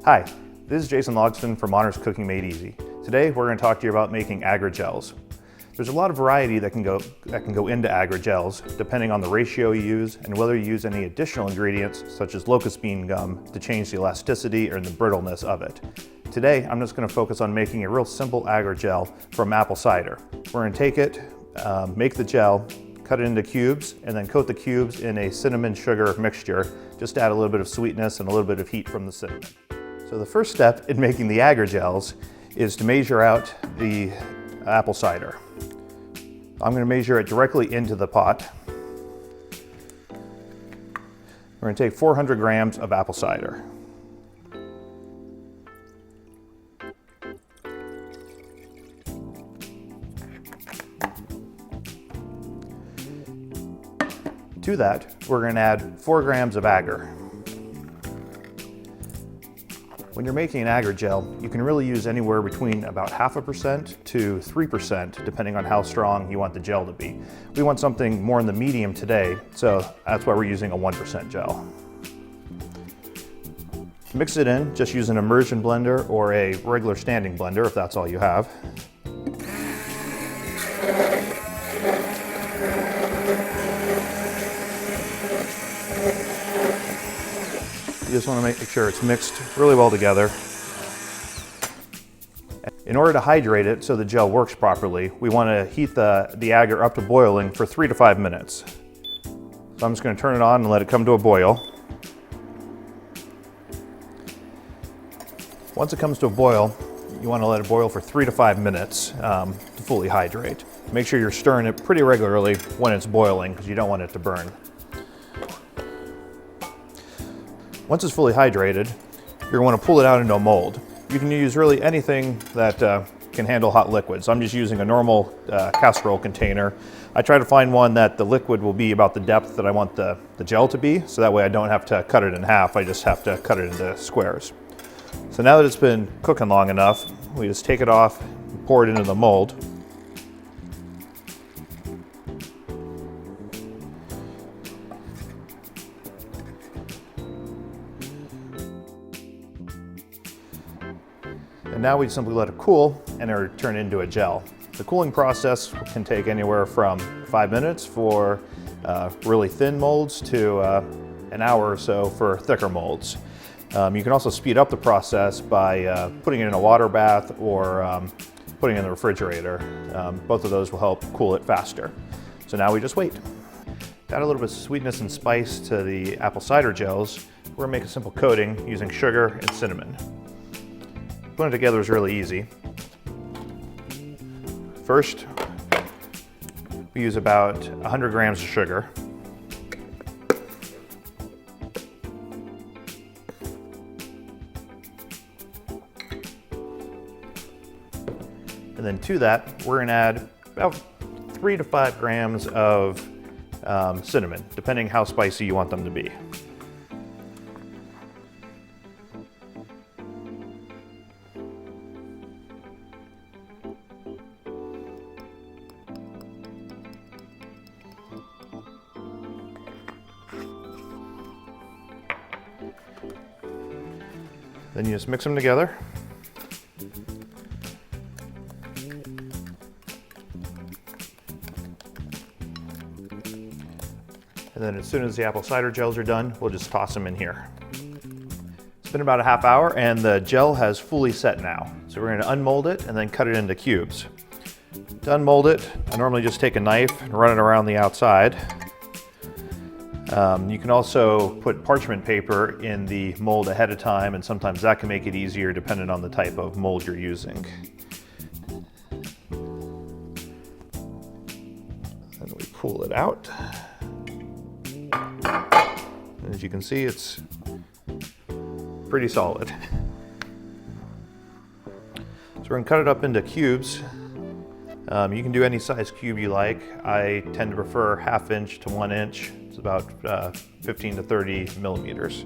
Hi, this is Jason Logston from Modernist Cooking Made Easy. Today we're going to talk to you about making agar gels. There's a lot of variety that can go into agar gels depending on the ratio you use and whether you use any additional ingredients such as locust bean gum to change the elasticity or the brittleness of it. Today I'm just going to focus on making a real simple agar gel from apple cider. We're going to take it, make the gel, cut it into cubes, and then coat the cubes in a cinnamon sugar mixture just to add a little bit of sweetness and a little bit of heat from the cinnamon. So the first step in making the agar gels is to measure out the apple cider. I'm going to measure it directly into the pot. We're going to take 400 grams of apple cider. To that, we're going to add 4 grams of agar. When you're making an agar gel, you can really use anywhere between about 0.5% to 3% depending on how strong you want the gel to be. We want something more in the medium today, so that's why we're using a 1% gel. Mix it in, just use an immersion blender or a regular standing blender if that's all you have. You just want to make sure it's mixed really well together. In order to hydrate it so the gel works properly, we want to heat the agar up to boiling for 3 to 5 minutes. So I'm just going to turn it on and let it come to a boil. Once it comes to a boil, you want to let it boil for 3 to 5 minutes to fully hydrate. Make sure you're stirring it pretty regularly when it's boiling because you don't want it to burn. Once it's fully hydrated, you're going to want to pull it out into a mold. You can use really anything that can handle hot liquids. I'm just using a normal casserole container. I try to find one that the liquid will be about the depth that I want the gel to be, so that way I don't have to cut it in half, I just have to cut it into squares. So now that it's been cooking long enough, we just take it off, pour it into the mold. And now we simply let it cool and it'll turn into a gel. The cooling process can take anywhere from 5 minutes for really thin molds to an hour or so for thicker molds. You can also speed up the process by putting it in a water bath or putting it in the refrigerator. Both of those will help cool it faster. So now we just wait. To add a little bit of sweetness and spice to the apple cider gels, we're gonna make a simple coating using sugar and cinnamon. Putting it together is really easy. First, we use about 100 grams of sugar. And then to that, we're gonna add about 3 to 5 grams of cinnamon, depending how spicy you want them to be. Then you just mix them together. And then as soon as the apple cider gels are done, we'll just toss them in here. It's been about a half hour and the gel has fully set now. So we're going to unmold it and then cut it into cubes. To unmold it, I normally just take a knife and run it around the outside. You can also put parchment paper in the mold ahead of time, and sometimes that can make it easier depending on the type of mold you're using. And we pull it out. As you can see, it's pretty solid. So we're going to cut it up into cubes. You can do any size cube you like. I tend to prefer 1/2 inch to 1 inch. It's about 15 to 30 millimeters.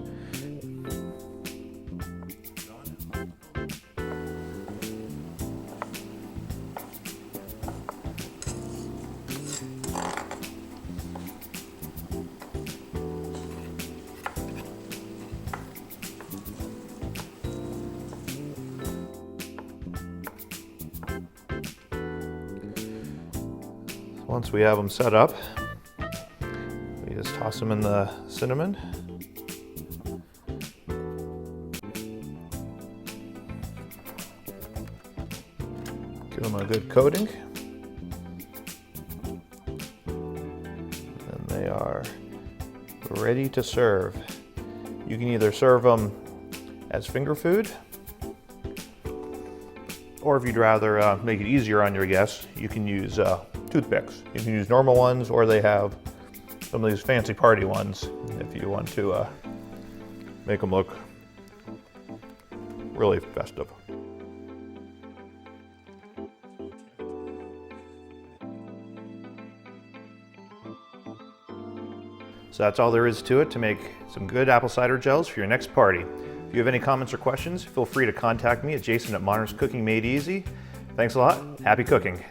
Once we have them set up, we just toss them in the cinnamon. Give them a good coating. And they are ready to serve. You can either serve them as finger food, or if you'd rather make it easier on your guests, you can use toothpicks. You can use normal ones, or they have some of these fancy party ones if you want to make them look really festive. So that's all there is to it to make some good apple cider gels for your next party. If you have any comments or questions, feel free to contact me at Jason at Modernist Cooking Made Easy. Thanks a lot. Happy cooking.